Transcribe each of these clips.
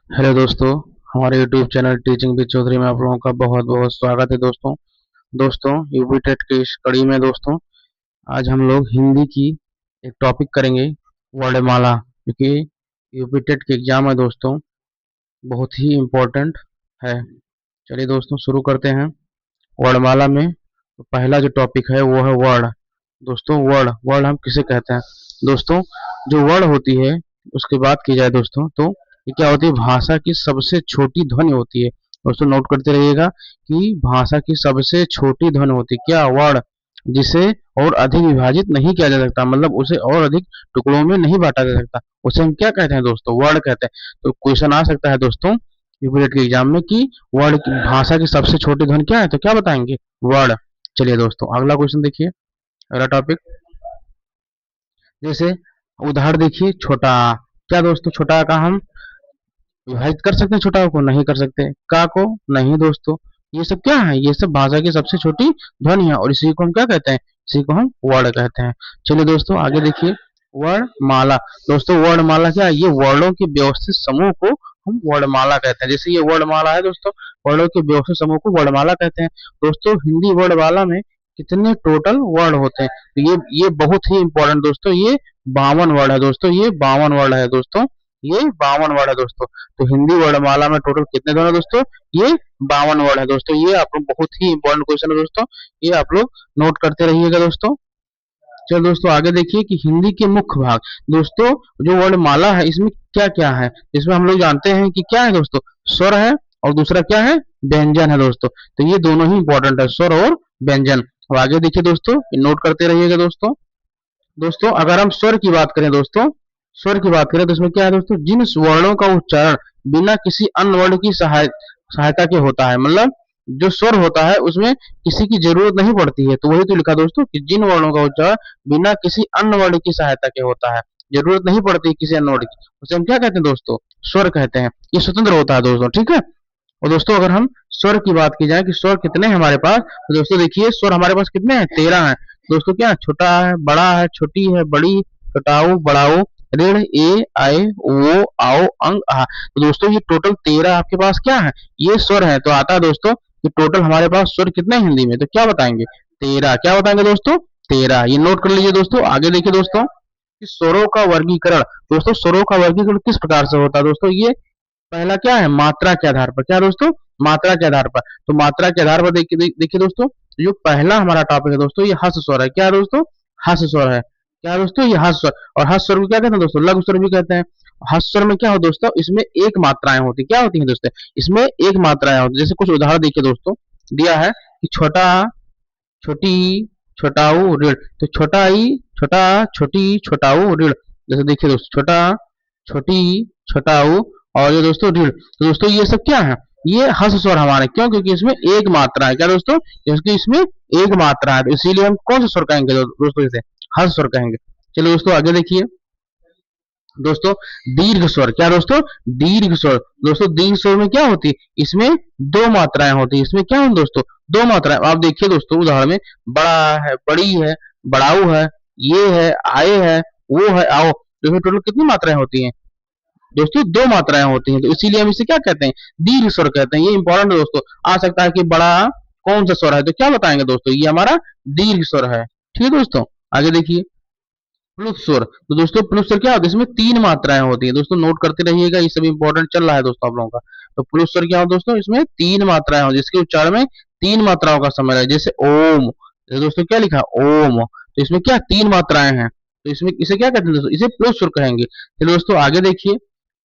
Hello दोस्तों, हमारे YouTube channel teaching with Chaudhary में आप लोगों का बहुत बहुत स्वागत है। दोस्तों यूपी टेट की इस कड़ी में दोस्तों आज हम लोग हिंदी की एक टॉपिक करेंगे, वर्णमाला, क्योंकि यूपी टेट के एग्जाम है दोस्तों, बहुत ही इम्पोर्टेंट है। चलिए दोस्तों शुरू करते हैं। वर्णमाला में तो पहला जो टॉपिक है वो है वर्ण। दोस्तों वर्ण वर्ण हम किसे कहते हैं? दोस्तों जो वर्ण होती है उसकी बात की जाए दोस्तों, तो ये क्या होती है? भाषा की सबसे छोटी ध्वनि होती है। दोस्तों नोट करते रहिएगा कि भाषा की सबसे छोटी ध्वनि होती है क्या? वर्ण, जिसे और अधिक विभाजित नहीं किया जा सकता, मतलब उसे और अधिक टुकड़ों में नहीं बांटा जा सकता, उसे हम क्या कहते हैं दोस्तों? वर्ण कहते हैं। तो क्वेश्चन आ सकता है दोस्तों यूपीटेट के एग्जाम में कि वर्ण की भाषा की सबसे छोटी ध्वनि क्या है, तो क्या बताएंगे? वर्ण। चलिए दोस्तों अगला क्वेश्चन देखिए, अगला टॉपिक। जैसे उदाहरण देखिए, छोटा आ। क्या दोस्तों? छोटा आ का हम विभाजित कर सकते हैं? छोटा आ को नहीं कर सकते, का को नहीं दोस्तों। ये सब क्या है? ये सब भाषा की सबसे छोटी ध्वनि है और इसी को हम क्या कहते हैं? इसी को हम वर्ण कहते हैं। चलिए दोस्तों आगे देखिए, वर्णमाला। दोस्तों वर्णमाला क्या है? ये वर्णों के व्यवस्थित समूह को हम वर्णमाला कहते हैं। जैसे ये वर्णमाला है दोस्तों, वर्णों के व्यवस्थित समूह को वर्णमाला कहते हैं। दोस्तों हिंदी वर्णमाला में कितने टोटल वर्ण होते हैं? तो ये बहुत ही इंपॉर्टेंट दोस्तों, ये 52 वर्ण है दोस्तों, ये 52 वर्ण है दोस्तों, ये 52 वर्ण है दोस्तों। तो हिंदी वर्णमाला में टोटल कितने वर्ण है दोस्तों? ये 52 वर्ण है दोस्तों। ये आप लोग बहुत ही इंपॉर्टेंट क्वेश्चन है दोस्तों, ये आप लोग नोट करते रहिएगा दोस्तों। चलो दोस्तों आगे देखिए कि हिंदी के मुख्य भाग। दोस्तों जो वर्णमाला है इसमें क्या क्या है? इसमें हम लोग जानते हैं कि क्या है दोस्तों? स्वर है और दूसरा क्या है? व्यंजन है दोस्तों। तो ये दोनों ही इंपॉर्टेंट है, स्वर और व्यंजन। अब आगे देखिए दोस्तों, नोट करते रहिएगा दोस्तों। दोस्तों अगर हम स्वर की बात करें दोस्तों, स्वर की बात करें तो इसमें क्या है दोस्तों? जिन वर्णों का उच्चारण बिना किसी अन्य वर्ण की सहायता के होता है, मतलब जो स्वर होता है उसमें किसी की जरूरत नहीं पड़ती है, तो वही तो लिखा दोस्तों कि जिन वर्णों का उच्चारण बिना किसी अन्य वर्ण की सहायता के होता है, जरूरत नहीं पड़ती किसी अन्य वर्ण की, उसे हम क्या कहते हैं दोस्तों? स्वर कहते हैं। ये स्वतंत्र होता है दोस्तों, ठीक है। और दोस्तों अगर हम स्वर की बात की जाए कि स्वर कितने हैं हमारे पास, तो दोस्तों देखिए स्वर हमारे पास कितने हैं? 13 हैं दोस्तों। क्या? छोटा है, बड़ा है, छोटी है, बड़ी, छोटाऊ, बड़ाऊ, ऋण, ए, आए, ओ, आओ, अंग, आ। तो दोस्तों ये टोटल 13 आपके पास क्या है? ये स्वर है। तो आता है दोस्तों कि टोटल हमारे पास स्वर कितने हैं हिंदी में, तो क्या बताएंगे? 13। क्या बताएंगे दोस्तों? 13। ये नोट कर लीजिए दोस्तों। आगे देखिए दोस्तों कि स्वरों का वर्गीकरण। दोस्तों स्वरों का वर्गीकरण किस प्रकार से होता है दोस्तों? ये पहला क्या है? मात्रा के आधार पर। क्या दोस्तों? मात्रा के आधार पर। तो मात्रा के आधार पर देखिए दोस्तों, जो पहला हमारा टॉपिक है दोस्तों, ये हर्ष स्वर है। क्या दोस्तों? हर्ष स्वर है। क्या दोस्तों? ये हर्ष स्वर। और हर्ष स्वर को क्या कहते हैं दोस्तों? लघु स्वर भी कहते हैं। हर्ष स्वर में क्या हो दोस्तों? इसमें एक मात्राएं होती, क्या होती हैं दोस्तों? इसमें एक मात्राएं होती। जैसे कुछ उदाहरण देखिए दोस्तों, दिया है कि छोटा, छोटी, छोटाऊ, ऋण। तो छोटा ई, छोटा, छोटी, छोटाऊ, ऋण। जैसे देखिए दोस्तों, छोटा, छोटी, छोटाऊ और ये दोस्तों ऋण। तो दोस्तों ये सब क्या है? ये हर्ष स्वर हमारे, क्यों? क्योंकि इसमें एक मात्रा है। क्या दोस्तों? क्योंकि इसमें एक मात्रा है, तो इसीलिए हम कौन सा स्वर कहेंगे दोस्तों? इसे हर्ष स्वर कहेंगे। चलिए दोस्तों आगे देखिए दोस्तों, दीर्घ स्वर। क्या दोस्तों? दीर्घ स्वर। दोस्तों दीर्घ स्वर में क्या होती है? इसमें दो मात्राएं होती है। इसमें क्या है दोस्तों? दो मात्राएं। आप देखिए दोस्तों उदाहरण में, बड़ा है, बड़ी है, बड़ाऊ है, ये है, आए है, वो है, आओ। तो टोटल कितनी मात्राएं होती हैं दोस्तों? दो मात्राएं होती हैं, तो इसीलिए हम इसे क्या कहते हैं? दीर्घ स्वर कहते हैं। ये इंपॉर्टेंट है दोस्तों। आ सकता है कि बड़ा कौन सा स्वर है, तो क्या बताएंगे दोस्तों? ये हमारा दीर्घ स्वर है। ठीक है दोस्तों, आगे देखिए प्लुत स्वर। तो दोस्तों प्लुत स्वर क्या होता है? इसमें तीन मात्राएं होती है दोस्तों, नोट करते रहिएगा, ये सब इंपॉर्टेंट चल रहा है दोस्तों आप लोगों का। तो प्लुत स्वर क्या होता है दोस्तों? इसमें तीन मात्राएं होती है, जिसके उच्चारण में तीन मात्राओं का समय है। जैसे ओम, जैसे दोस्तों क्या लिखा? ओम। तो इसमें क्या? तीन मात्राएं हैं, तो इसमें इसे क्या कहते हैं दोस्तों? इसे प्लुत स्वर कहेंगे। चलिए दोस्तों आगे देखिए,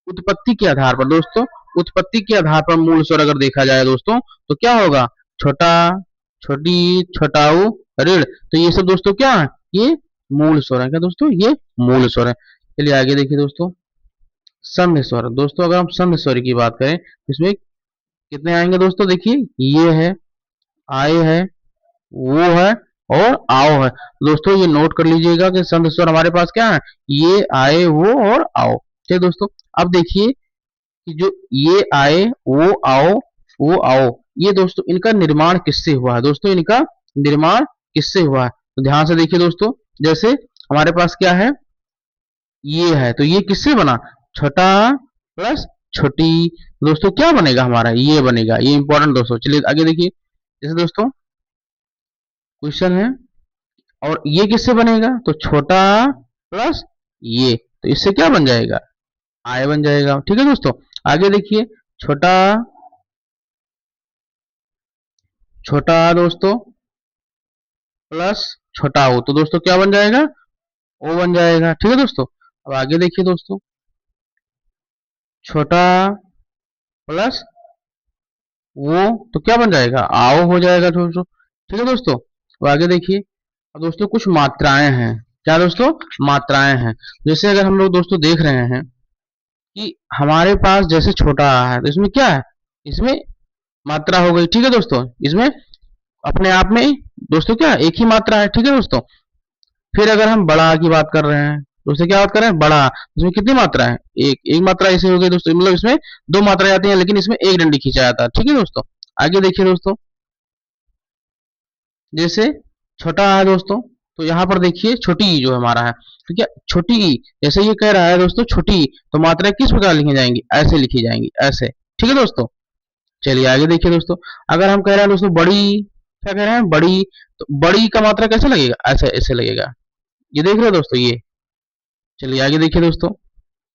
उत्पत्ति के आधार पर दोस्तों, उत्पत्ति के आधार पर मूल स्वर अगर देखा जाए दोस्तों, तो क्या होगा? छोटा, छोटी, छोटाऊ, ऋण। तो ये सब दोस्तों क्या है? ये मूल स्वर है। क्या दोस्तों? ये मूल स्वर है। चलिए आगे देखिए दोस्तों, संध स्वर। दोस्तों अगर हम संध स्वर की बात करें, इसमें कितने आएंगे दोस्तों? देखिए ये है, आए है, वो है और आओ है। दोस्तों ये नोट कर लीजिएगा कि संध स्वर हमारे पास क्या है? ये, आए, वो और आओ। ठीक दोस्तों, अब देखिए कि जो ये आए, वो आओ, वो आओ, ये दोस्तों इनका निर्माण किससे हुआ है? दोस्तों इनका निर्माण किससे हुआ है? तो ध्यान से देखिए दोस्तों, जैसे हमारे पास क्या है? ये है, तो ये किससे बना? छोटा प्लस छोटी, दोस्तों क्या बनेगा हमारा, ये बनेगा, ये इंपॉर्टेंट दोस्तों। चलिए आगे देखिए, जैसे दोस्तों क्वेश्चन है, और ये किससे बनेगा, तो छोटा प्लस ये, तो इससे क्या बन जाएगा, आय बन जाएगा। ठीक है दोस्तों, आगे देखिए, छोटा छोटा दोस्तों प्लस छोटा हो, तो दोस्तों क्या बन जाएगा, ओ बन जाएगा। ठीक है दोस्तों, अब आगे देखिए दोस्तों, छोटा प्लस वो, तो क्या बन जाएगा, आओ हो जाएगा दोस्तों। ठीक है दोस्तों, अब आगे देखिए, अब दोस्तों कुछ मात्राएं हैं, क्या दोस्तों, मात्राएं हैं। जैसे अगर हम लोग दोस्तों देख रहे हैं कि हमारे पास जैसे छोटा आ है, तो इसमें क्या है, इसमें मात्रा हो गई। ठीक है दोस्तों, इसमें अपने आप में दोस्तों क्या है, एक ही मात्रा है। ठीक है दोस्तों, फिर अगर हम बड़ा की बात कर रहे हैं, तो उससे क्या बात कर रहे हैं, बड़ा, इसमें कितनी मात्रा है, एक, एक मात्रा ऐसे हो गई दोस्तों, मतलब इसमें दो मात्रा आती है, लेकिन इसमें एक डंडी खींचा जाता है। ठीक है दोस्तों, आगे देखिए दोस्तों, जैसे छोटा है दोस्तों, तो यहाँ पर देखिए छोटी ई जो हमारा है, ठीक है, छोटी ई, जैसे ये कह रहा है दोस्तों छोटी ई, तो मात्रा किस प्रकार लिखी जाएंगी, ऐसे लिखी जाएंगी, ऐसे। ठीक है दोस्तों, चलिए आगे देखिए दोस्तों, अगर हम कह रहे हैं दोस्तों बड़ी, क्या कह रहे हैं, बड़ी, तो बड़ी का मात्रा कैसे लगेगा, ऐसे ऐसे लगेगा, ये देख रहे हो दोस्तों ये। चलिए आगे देखिए दोस्तों,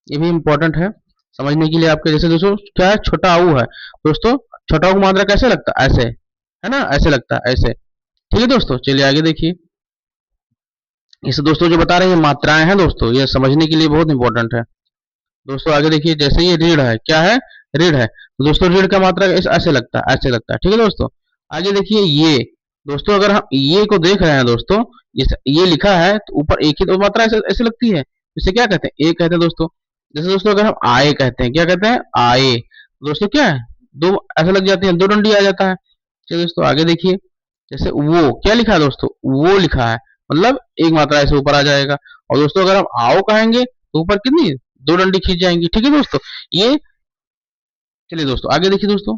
ये भी इंपॉर्टेंट है समझने के लिए आपके, जैसे दोस्तों क्या है, छोटा ऊ है दोस्तों, छोटा ऊ की मात्रा कैसे लगता है, ऐसे, है ना, ऐसे लगता है, ऐसे। ठीक है दोस्तों, चलिए आगे देखिए, इसे दोस्तों जो बता रहे हैं मात्राएं हैं दोस्तों, ये समझने के लिए बहुत इंपॉर्टेंट है दोस्तों। आगे देखिए, जैसे ये रीढ़ है, क्या है, रीढ़ है, तो दोस्तों रीढ़ का मात्रा ऐसे लगता है, ऐसे लगता है। ठीक है दोस्तों, आगे देखिए ये, दोस्तों अगर हम ये को देख रहे हैं दोस्तों, ये लिखा है, तो ऊपर एक ही तो मात्रा ऐसे ऐसे लगती है, इसे क्या कहते हैं, एक कहते हैं दोस्तों। जैसे दोस्तों अगर हम आए कहते हैं, क्या कहते हैं, आए, दोस्तों क्या है, दो ऐसे लग जाती है, दो डंडी आ जाता है। चलिए दोस्तों आगे देखिए, जैसे वो क्या लिखा है दोस्तों, वो लिखा है, मतलब एक मात्रा ऐसे ऊपर आ जाएगा। और दोस्तों अगर हम आओ कहेंगे, तो ऊपर कितनी, दो डंडी खींच जाएंगी। ठीक है दोस्तों, ये, चलिए दोस्तों आगे देखिए दोस्तों,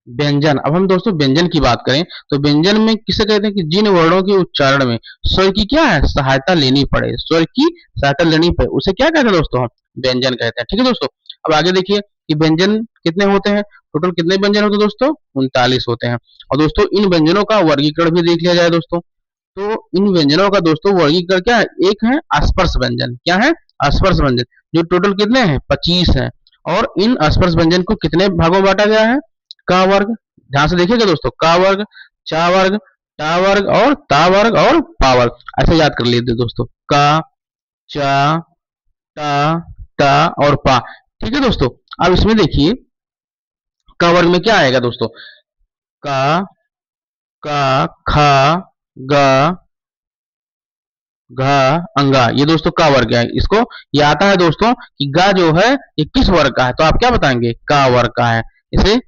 व्यंजन, अब हम दोस्तों व्यंजन की बात करें, तो व्यंजन में किसे कहते हैं कि जिन वर्णों के उच्चारण में स्वर की क्या है, सहायता लेनी पड़े, स्वर की सहायता लेनी पड़े, उसे क्या कहते हैं दोस्तों, हम व्यंजन कहते हैं। ठीक है दोस्तों, अब आगे देखिए कि व्यंजन कितने होते हैं, टोटल कितने व्यंजन होते हैं दोस्तों, 39 होते हैं। और दोस्तों इन व्यंजनों का वर्गीकरण भी देख लिया जाए दोस्तों, तो इन व्यंजनों का दोस्तों वर्गीकरण क्या है, एक है स्पर्श व्यंजन, क्या है, स्पर्श व्यंजन, जो टोटल कितने हैं, 25 है। और इन स्पर्श व्यंजन को कितने भागों में बांटा गया है, का वर्ग, ध्यान से देखिएगा दोस्तों, का वर्ग, चा वर्ग, टा वर्ग और ता वर्ग और पा वर्ग, ऐसे याद कर लीजिए दोस्तों, का, चा, टा, ता और पा। ठीक है दोस्तों, अब इसमें देखिए का वर्ग में क्या आएगा दोस्तों, का, खा, गा, घा, अंगा, ये दोस्तों का वर्ग है। इसको ये आता है दोस्तों कि गा जो है ये किस वर्ग का है, तो आप क्या बताएंगे, का वर्ग का है। इसे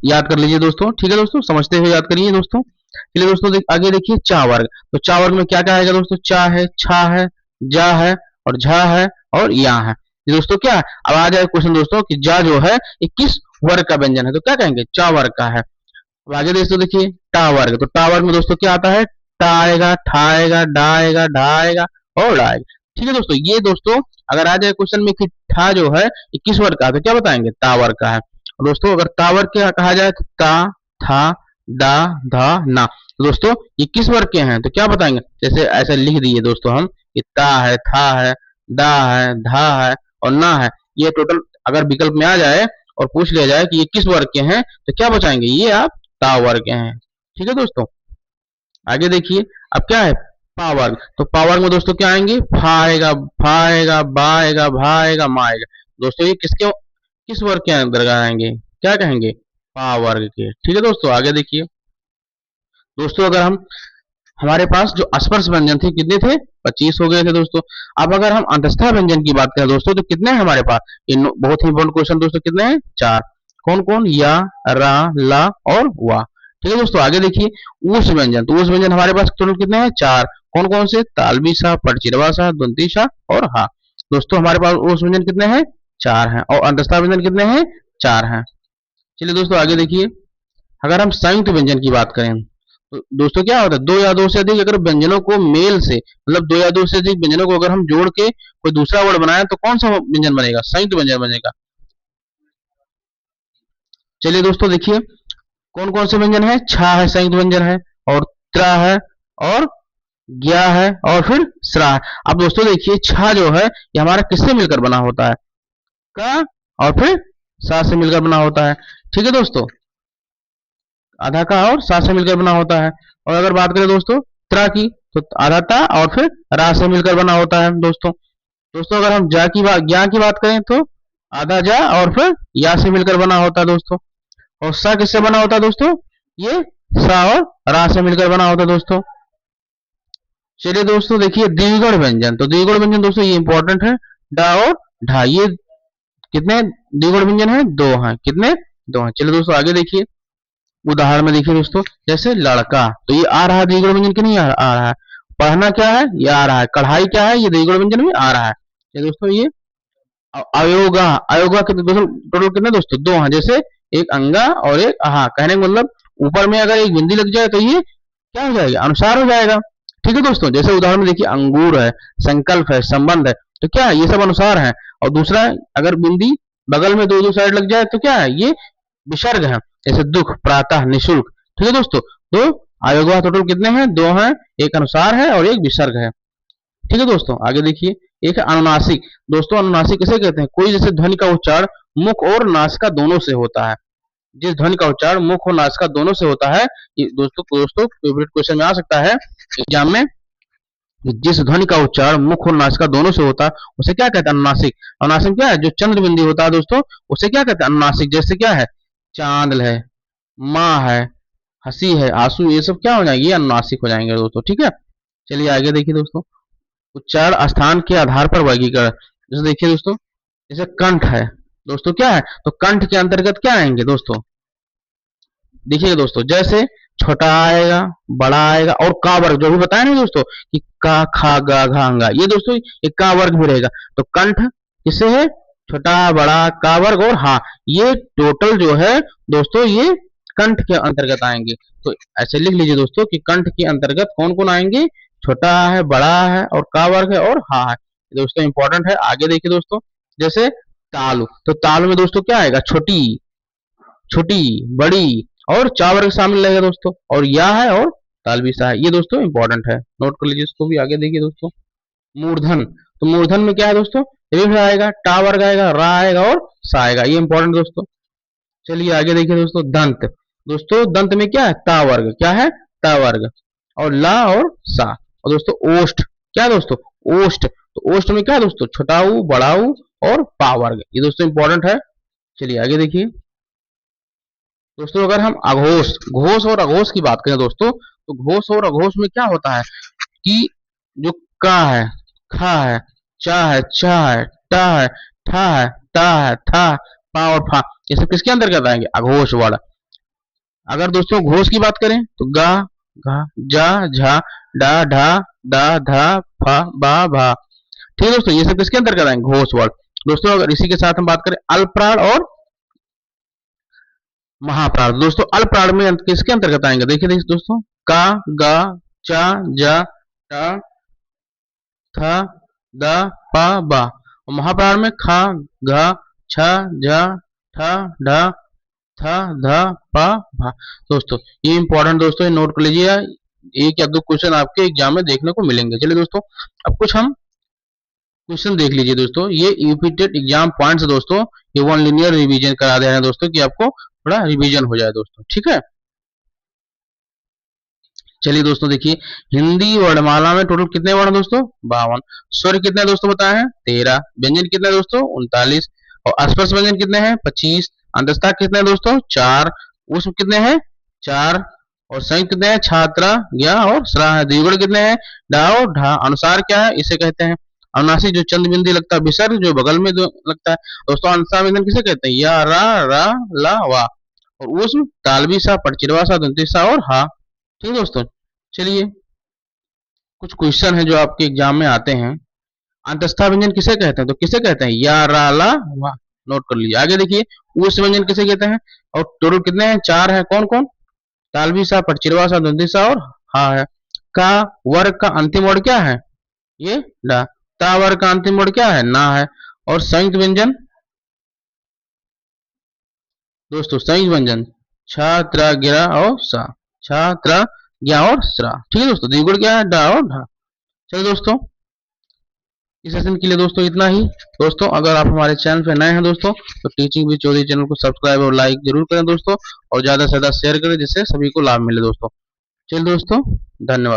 याद कर लीजिए दोस्तों। ठीक है दोस्तों, समझते हुए याद करिए दोस्तों। चलिए दोस्तों आगे देखिए चा वर्ग, तो चा वर्ग में क्या क्या आएगा दोस्तों, चा है, छा है, जा है और झा है और या है। ये दोस्तों क्या है, अब आ जाए क्वेश्चन दोस्तों कि जा जो है ये किस वर्ग का व्यंजन है, तो क्या कहेंगे, चा वर्ग का है। अब आगे दोस्तों देखिए टा वर्ग, तो टा वर्ग में दोस्तों क्या आता है, टा आएगा, ठा आएगा, डा आएगा, ढा आएगा और डा आएगा। ठीक है दोस्तों, ये दोस्तों अगर आ जाए क्वेश्चन में कि ठा जो है ये किस वर्ग का है, तो क्या बताएंगे, ता वर्ग का है। और दोस्तों अगर ता वर्ग क्या कहा जाए, तो ता, था, डा, धा, ना, तो दोस्तों ये किस वर्ग के हैं, तो क्या बताएंगे, जैसे ऐसे लिख दिए दोस्तों हम कि ता है, था है, डा है, धा है और ना है। ये टोटल अगर विकल्प में आ जाए और पूछ लिया जाए कि ये किस वर्ग के हैं, तो क्या बचाएंगे, ये आप ता वर्ग के हैं। ठीक है दोस्तों, आगे देखिए अब क्या है, पा वर्ग, तो पा वर्ग में दोस्तों क्या आएंगे, फा आएगा, फा आएगा, बा आएगा, भा आएगा, मा आएगा। दोस्तों ये किसके, किस वर्ग के अंदर आएंगे, क्या कहेंगे, पा वर्ग के। ठीक है दोस्तों, आगे देखिए दोस्तों, अगर हम हमारे पास जो स्पर्श व्यंजन थे कितने थे, 25 हो गए थे दोस्तों। अब अगर हम अंतस्था व्यंजन की बात करें दोस्तों, तो कितने हैं हमारे पास, ये बहुत ही इंपॉर्टेंट क्वेश्चन दोस्तों, कितने हैं, 4। कौन कौन, या, रा, ला और वा। ठीक है दोस्तों, आगे देखिए ऊस व्यंजन, तो ऊस व्यंजन हमारे पास टोटल कितने हैं, 4। कौन कौन से, तालबी सा, पटचिरवा सा, दंती सा और हा। दोस्तों हमारे पास ऊस व्यंजन कितने हैं, 4 हैं। और अंतस्था व्यंजन कितने हैं, 4 हैं। चलिए दोस्तों आगे देखिए, अगर हम संयुक्त व्यंजन की बात करें, तो दोस्तों क्या होता है, दो या दो से अधिक अगर व्यंजनों को मेल से, मतलब दो या दो से अधिक व्यंजनों को अगर हम जोड़ के कोई दूसरा वर्ड बनाए, तो कौन सा व्यंजन बनेगा, संयुक्त व्यंजन बनेगा। चलिए दोस्तों देखिए कौन कौन से व्यंजन है। छा है संयुक्त व्यंजन है, और त्रा है, और ज्ञा है, और फिर स्रा है। अब दोस्तों देखिए छा जो है ये हमारा किससे मिलकर बना होता है, का और फिर सा से मिलकर बना होता है। ठीक है दोस्तों, आधा का और सा से मिलकर बना होता है। और अगर बात करें दोस्तों त्रा की, तो आधा ता और फिर रा से मिलकर बना होता है दोस्तों। दोस्तों अगर हम जा की बात ज्ञा की बात करें तो आधा जा और फिर या से मिलकर बना होता है दोस्तों। और सा किससे बना होता है दोस्तों, ये सा और रा से मिलकर बना होता है दोस्तों। चलिए दोस्तों देखिए द्विगुण व्यंजन, तो द्विगुण व्यंजन दोस्तों ये इंपॉर्टेंट है। डा और ढा, ये कितने द्विगुण व्यंजन है, दो हैं। कितने, दो हैं। चलिए दोस्तों आगे देखिए उदाहरण में देखिए दोस्तों, जैसे लड़का, तो ये आ रहा है द्विगुण व्यंजन की नहीं आ रहा है। पढ़ना क्या है, ये आ रहा है। कढ़ाई क्या है, ये द्विगुण व्यंजन में आ रहा है। ये दोस्तों ये अयोगा, अयोगा कितने दोस्तों, टोटल कितने दोस्तों, दो हैं। जैसे एक अंगा और एक आहा, कहने का मतलब ऊपर में अगर एक बिंदी लग जाए तो ये क्या हो जाएगा, अनुसार हो जाएगा। ठीक है दोस्तों, जैसे उदाहरण में देखिए अंगूर है, संकल्प है, संबंध है, तो क्या है, ये सब अनुसार है। और दूसरा अगर बिंदी बगल में दो दो साइड लग जाए तो क्या है, ये विसर्ग है। जैसे दुख, प्रातः, निशुल्क। ठीक है दोस्तों, तो अयोगा टोटल कितने हैं, दो हैं। एक अनुसार है और एक विसर्ग है। ठीक है दोस्तों आगे देखिए, एक है अनुनासिक। दोस्तों अनुनासिक किसे कहते हैं, कोई जैसे ध्वनि का उच्चारण मुख और नासिका दोनों से होता है। जिस ध्वनि का उच्चारण मुख और नासिका दोनों से होता है, ये दोस्तों दोस्तों फेवरेट क्वेश्चन में आ सकता है एग्जाम में। जिस ध्वनि का उच्चारण मुख और नासिका दोनों से होता है उसे क्या कहते हैं, अनुनासिक। अनुनासिक क्या है, जो चंद्र बिंदी होता है दोस्तों, उसे क्या कहते हैं, अनुनासिक। जैसे क्या है, चांद है, माँ है, हंसी है, आंसू, ये सब क्या हो जाएंगे, ये अनुनासिक हो जाएंगे दोस्तों। ठीक है, चलिए आगे देखिए दोस्तों, उच्चारण स्थान के आधार पर वर्गीकरण। जैसे देखिए दोस्तों, जैसे कंठ है दोस्तों, क्या है, तो कंठ के अंतर्गत क्या आएंगे दोस्तों, देखिएगा दोस्तों, जैसे छोटा आएगा, बड़ा आएगा, और का वर्ग जो भी बताया ना दोस्तों कि का खा गा घा अंगा, ये दोस्तों एक का वर्ग भी रहेगा। तो कंठ किससे है, छोटा बड़ा का वर्ग और हा, ये टोटल जो है दोस्तों ये कंठ के अंतर्गत आएंगे। तो ऐसे लिख लीजिए दोस्तों कि कंठ के अंतर्गत कौन कौन आएंगे, छोटा है, बड़ा है, और का वर्ग है, और हा है। दोस्तों इंपॉर्टेंट है। आगे देखिए दोस्तों, जैसे तालु, तो तालु में दोस्तों क्या आएगा, छोटी, छोटी, बड़ी, और चा वर्ग शामिल रहेगा दोस्तों, और या है और तालविसा है। ये दोस्तों इंपॉर्टेंट है, नोट कर लीजिए इसको भी। आगे देखिए दोस्तों, मूर्धन, तो मूर्धन में क्या है दोस्तों, ऋ आएगा, टा वर्ग आएगा, रा आएगा और सा आएगा। ये इंपॉर्टेंट दोस्तों। चलिए आगे देखिए दोस्तों, दंत, दोस्तों दंत में क्या है, ता वर्ग, क्या है, ता वर्ग, और ला और सा। और दोस्तों ओष्ठ, क्या दोस्तों, ओष्ठ, तो ओष्ठ में क्या है दोस्तों, छोटाऊ, बड़ाऊ, और पा वर्ग। ये दोस्तों इंपॉर्टेंट है। चलिए आगे देखिए दोस्तों, अगर हम अघोष, घोष और अघोष की बात करें दोस्तों, तो घोष और अघोष में क्या होता है कि जो का है, खा है, चा है, छा है, टा है, ठा है, ता है, था, पा और फा, ये सब किसके अंतर्गत आएंगे, अघोष वर्ड। अगर दोस्तों घोष की बात करें तो गा, घा, जा, झा, डा, ढा, दा, धा, फा, बा, भा। ठीक है दोस्तों, ये सब किसके अंतर्गत आएंगे, घोष वर्ड। दोस्तों अगर इसी के साथ हम बात करें अल्पप्राण और महाप्राण, दोस्तों अल्पप्राण में किसके अंतर्गत आएंगे, देखिए देखिए दोस्तों, का, गा, चा, जा, टा, था, दा, पा, बा। और महाप्राण में खा, घा, छा, झा, ठा, ढा, था, धा, पा, भा। दोस्तों ये इंपॉर्टेंट दोस्तों, ये नोट कर लीजिए, एक या दो क्वेश्चन आपके एग्जाम में देखने को मिलेंगे। चलिए दोस्तों, अब कुछ हम क्वेश्चन देख लीजिए दोस्तों, ये यूपीटेट एग्जाम पॉइंट्स दोस्तों, ये वन लिनियर रिवीजन करा दे रहे हैं दोस्तों, कि आपको थोड़ा रिवीजन हो जाए दोस्तों। ठीक है, चलिए दोस्तों देखिए, हिंदी वर्णमाला में टोटल कितने वर्ण दोस्तों, 52। स्वर कितने दोस्तों बताए हैं, 13। व्यंजन कितने दोस्तों, 39। और स्पर्श व्यंजन कितने हैं, 25। अंतस्था कितने दोस्तों, 4। उष्म कितने हैं, 4। और संयुक्त कितने हैं, छात्रा, ज्ञा और स्रा है। द्विगुण कितने हैं, डा और ढा। अनुसार क्या है, इसे कहते हैं अनुनासिक, जो चंद्र बिंदी लगता है, विसर्ग जो बगल में लगता है दोस्तों। अंतस्था व्यंजन किसे कहते हैं, या, रा, ला, वा। और उष्म तालवी सा, पटचिरवा सा, दंती सा और हा। ठीक है दोस्तों, चलिए कुछ क्वेश्चन है जो आपके एग्जाम में आते हैं। अंतस्था व्यंजन किसे कहते हैं, तो किसे कहते हैं, या, रा, ला, वा। नोट कर लीजिए। आगे देखिए, उष्ण व्यंजन किसे कहते हैं, और टोटल कितने हैं, 4 है। कौन कौन, तालवी सा, पटचिरवा सा, दंती सा और हा है। का वर्ग का अंतिम वर्ड क्या है, ये डा। ता वर्ग का अंतिम वर्ड क्या है, ना है। और संयुक्त व्यंजन दोस्तों संयुक्त व्यंजन छ त्र गिरा और सा, छ त्र ज्ञा और स्रा। ठीक है दोस्तों, द्विगुण क्या है, डा और ढा। चलो दोस्तों, इस सेशन के लिए दोस्तों इतना ही। दोस्तों अगर आप हमारे चैनल पे नए हैं दोस्तों, तो टीचिंग विद चौधरी चैनल को सब्सक्राइब और लाइक जरूर करें दोस्तों, और ज़्यादा से ज़्यादा शेयर करें जिससे सभी को लाभ मिले दोस्तों। चलिए दोस्तों, धन्यवाद।